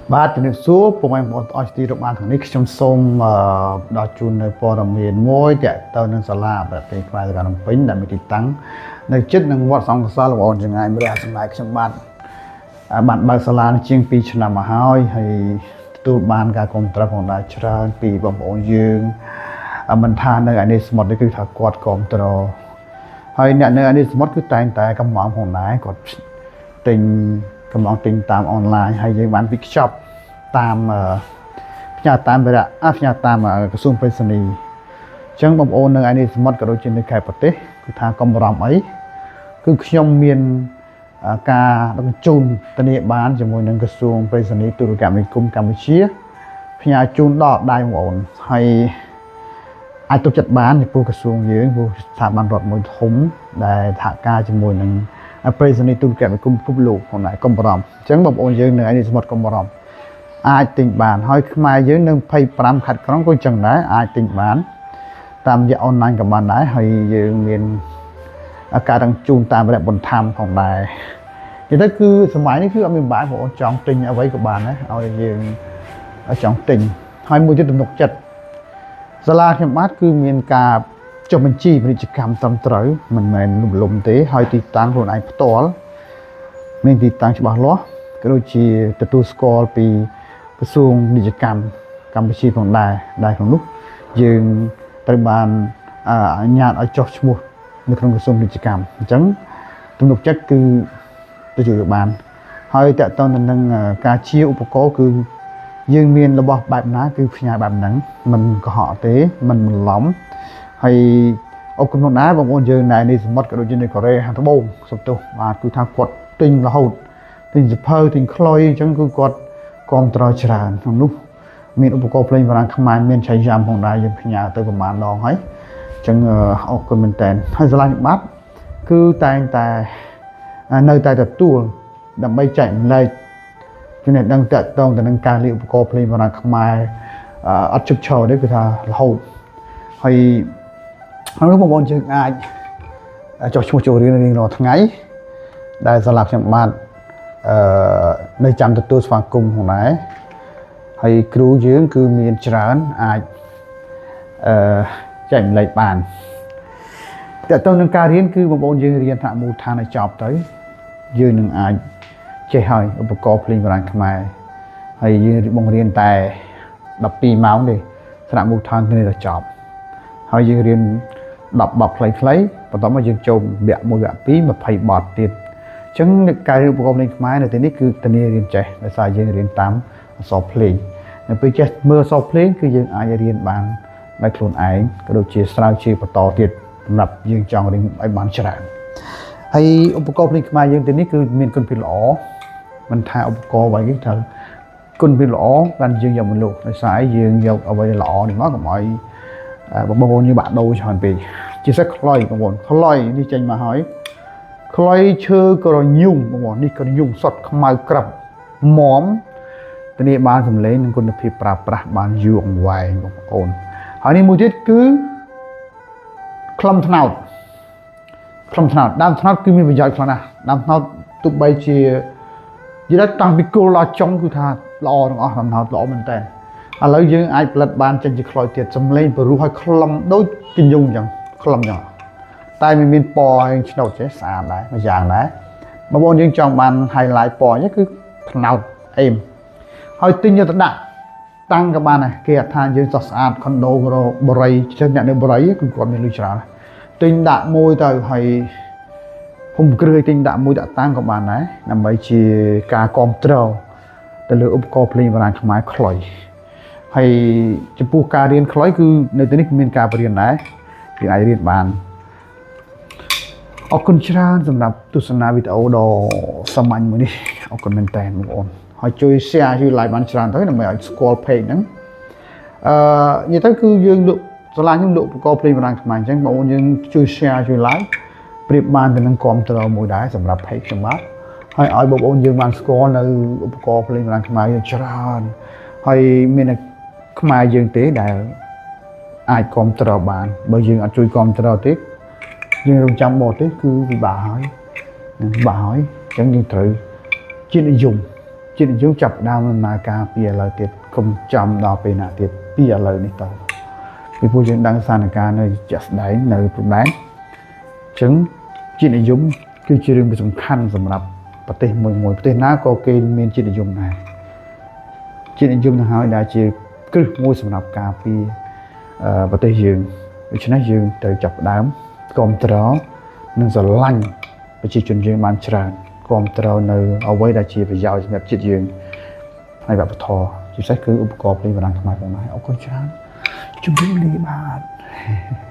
បាទជំរាបសួរពុកម៉ែបងប្អូនអស់ទីរាប់បានថ្ងៃនេះខ្ញុំសូមដល់ជូននៅព័ត៌មានមួយទាក់ទងនឹងសាលាប្រទេសខ្មែរសកលភ្នំពេញដែលមានទីតាំងនៅជិតនឹងវត្តសង្ឃកសលបងប្អូនចង្ងាយម្រះសម្រាប់ខ្ញុំបានបើកសាលាជាង2ឆ្នាំមកហើយទទួលបានការគ្រប់គ្រងផងដែរច្រើនពីបងប្អូនយើងមិនថានៅឯនេះសមុទ្រនេះគឺថាគាត់គ្រប់គ្រងហើយអ្នកនៅឯនេះសមុទ្រគឺតែងតែកំងផងដែរគាត់ទិញកំឡុងទិញតាមអនឡាញហើយយើងបានវិខ្ចប់តាមផ្ញើតាមវិរៈផ្ញើតាមក្រសួងប្រៃសណីអញ្ចឹងបងប្អូននៅឯនេះសមុទ្រក៏ដូចជានៅខេត្តប្រទេសគឺថាកុំបារម្ភអីគឺខ្ញុំមានការដឹកជញ្ជូនធានាបានជាមួយនឹងក្រសួងប្រៃសណីទូរគមនាគមន៍កម្ពុជាផ្ញើជូនដល់ដៃបងប្អូនហើយអាចទុកចិត្តបានចំពោះក្រសួងយើងព្រោះស្ថាប័នរដ្ឋមួយធំដែលសហការជាមួយនឹងប្រៃសណីទូរគមនាគមន៍ពិភពលោកផងដែរកុំបារម្ភអញ្ចឹងបងប្អូនយើងនៅឯនេះសមុទ្រកុំបារម្ភអាចទិញបានហើយខ្មែរយើងនៅ25ខេត្តក្រុងក៏អញ្ចឹងដែរអាចទិញបានតាមរយៈអនឡាញក៏បានដែរហើយយើងមានការដឹកជូនតាមរយៈបន្ថែមផងដែរនិយាយទៅគឺសម័យនេះគឺអត់មានបាក់បងប្អូនចង់ទិញអ្វីក៏បានដែរឲ្យយើងចង់ទិញហើយមួយទៀតទំនុកចិត្តសាលាខ្ញុំបាទគឺមានការចុះបញ្ជីពាណិជ្ជកម្មត្រឹមត្រូវមិនមែនលំទេហើយទីតាំងខ្លួនឯងផ្ទាល់មានទីតាំងច្បាស់លាស់ក៏ដូចជាទទួលស្គាល់ពីក្រសួងពាណិជ្ជកម្មកម្ពុជាផងដែរក្នុងនោះយើងត្រូវបានអនុញ្ញាតឲ្យចុះឈ្មោះនៅក្នុងក្រសួងពាណិជ្ជកម្មអញ្ចឹងទំនុកចិត្តគឺទៅជួយបានហើយតើតើទៅនឹងការជាឧបករណ៍គឺយើងមានរបស់បែបណាគឺផ្ញើបែបហ្នឹងមិនកុហកទេមិនបន្លំហើយអរគុណផងដែរបងប្អូនយើងនៅនេះសមុទ្រក៏ដូចជានៅកូរ៉េខាងត្បូងសុំទោសបាទគឺថាគាត់ទិញរហូតទិញសភៅទិញខ្លុយអញ្ចឹងគឺគាត់គ្រប់ត្រច្រើនក្នុងនោះមានឧបករណ៍ភ្លេងបារាំងខ្មែរមានឆៃយ៉ាំផងដែរយើងផ្ញើទៅប្រហែលដងហើយអញ្ចឹងអរគុណមែនតើហើយឆ្លាញ់បាត់គឺតែងតែនៅតែទទួលដើម្បីចែកម្លែកចំណេះដឹងតាក់ទងទៅនឹងការលេងឧបករណ៍ភ្លេងបារាំងខ្មែរអត់ជិបឈរទេគឺថារហូតហើយក្នុងនោះបងប្អូនយើងអាចចុះឈ្មោះចូលរៀនរៀងរាល់ថ្ងៃដែលសាលាខ្ញុំបាទនៅចាំទទួលស្វាគមន៍ផងដែរហើយគ្រូយើងគឺមានច្រើនអាចចែកម្លែកបានតើតើនឹងការរៀនគឺបងប្អូនយើងរៀនថ្នាក់មូលដ្ឋានឲ្យចប់ទៅយើងនឹងអាចចេះហើយឧបករណ៍ភ្លេងបារាំងខ្មែរហើយយើងបង្រៀនតែ12ម៉ោងទេថ្នាក់មូលដ្ឋានទៅចប់ហើយយើងរៀន10បទខ្លីៗបន្ទាប់មកយើងចូលវគ្គ1វគ្គ2 20បទទៀតអញ្ចឹងការរៀនឧបករណ៍ភ្លេងខ្មែរនៅទីនេះគឺធានារៀនចេះដោយសារយើងរៀនតាមអក្សរភ្លេងនៅពេលចេះមើលអក្សរភ្លេងគឺយើងអាចរៀនបានដោយខ្លួនឯងក៏ដូចជាស្រាវជ្រាវបន្តទៀតសម្រាប់យើងចង់រៀនឲ្យបានច្រើនហើយឧបករណ៍ភ្លេងខ្មែរយើងទីនេះគឺមានគុណភាពល្អមិនថាឧបករណ៍អ្វីទេត្រូវគុណភាពល្អបានយើងយកមកលក់ដោយសារយើងយកអ្វីល្អនេះមកកុំឲ្យបងប្អូនយើងបាក់ដូរច្រើនពេកជាពិសេសខ្លុយបងប្អូនខ្លុយនេះចេញមកហើយខ្លុយឈើក្រញូងបងប្អូននេះក្រញូងសុតខ្មៅក្រាប់មុំធានាបានសម្លេងនិងគុណភាពប្រើប្រាស់បានយូរអង្វែងបងប្អូនហើយនេះមួយទៀតគឺខ្លឹមត្នោតដើមត្នោតគឺមានប្រយោជន៍ខ្លាំងណាស់ដើមត្នោតទោះបីជានិយាយតាំងពីគល់ដល់ចុងគឺថាល្អទាំងអស់ដើមត្នោតល្អមែនតើឥឡូវយើងអាចផលិតបានចេញជាខ្លុយទៀតសំឡេងព្រោះឲ្យខ្លឹមដូចកញ្ញុងអញ្ចឹងខ្លឹមអញ្ចឹងតែមិនមានពណ៌ឯងឆ្នោតចេះស្អាតដែរមួយយ៉ាងដែរបងប្អូនយើងចង់បាន highlight ពណ៌នេះគឺត្នោតអេមហើយទិញយកទៅដាក់តាំងក៏បានដែរគេអត់ថាយើងសោះស្អាតខុនដូបរិយចឹងអ្នកនៅបរិយគឺគាត់មានលុយច្រើនទិញដាក់មួយទៅហើយភូមិគ្រឹះទិញដាក់មួយដាក់តាំងក៏បានដែរដើម្បីជាការគ្រប់គ្រងទៅលើឧបករណ៍ភ្លេងបារាំងខ្មែរខ្លុយហើយចំពោះការរៀនខ្លុយគឺនៅទីនេះមានការបរៀនដែរគេអាចរៀនបានអរគុណច្រើនសម្រាប់ទស្សនាវីដេអូដ៏សាមញ្ញមួយនេះអរគុណមែនតើបងប្អូនហើយជួយ share ជួយ like បានច្រើនទៅដើម្បីឲ្យស្គាល់ page ហ្នឹងនិយាយទៅគឺយើងលក់សាលាខ្ញុំលក់ឧបករណ៍ភ្លេងបារាំងខ្មែរអញ្ចឹងបងប្អូនយើងជួយ share ជួយ like ប្រៀបបានទៅនឹងគ្រប់ត្រមួយដែរសម្រាប់ page ខ្ញុំបាទហើយឲ្យបងប្អូនយើងបានស្គាល់នៅឧបករណ៍ភ្លេងបារាំងខ្មែរយើងច្រើនហើយមានខ្មែរយើងទេដែលអាចគ្រប់ត្របានបើយើងអត់ជួយគ្រប់ត្រទេយើងរងចាំបោះទេគឺពិបាកហើយអញ្ចឹងយើងត្រូវជានិយម ជាតិនិយមចាប់ដើមដំណើរការពីឥឡូវទៀតកុំចាំដល់ពេលណាទៀតពីឥឡូវនេះតពីព្រោះយើងដឹងស្ថានភាពនៅជាក់ស្ដែងនៅព្រំដែនអញ្ចឹងជាតិនិយមគឺជារឿងសំខាន់សម្រាប់ប្រទេសមួយប្រទេសណាក៏គេមានជាតិនិយមដែរជាតិនិយមទៅហើយដែលជាគ្រឹះមួយសម្រាប់ការពារប្រទេសយើងដូច្នេះយើងត្រូវចាប់ផ្ដើមគ្រប់គ្រងនិងស្រឡាញ់ប្រជាជនយើងបានច្រើនគ្រប់គ្រងនៅអ្វីដែលជាប្រយោជន៍សម្រាប់ជាតិយើងហើយវប្បធម៌ជាពិសេសគឺឧបករណ៍ភ្លេងបារាំងខ្មែរផងដែរអរគុណច្រើនជំរាបលាបាទ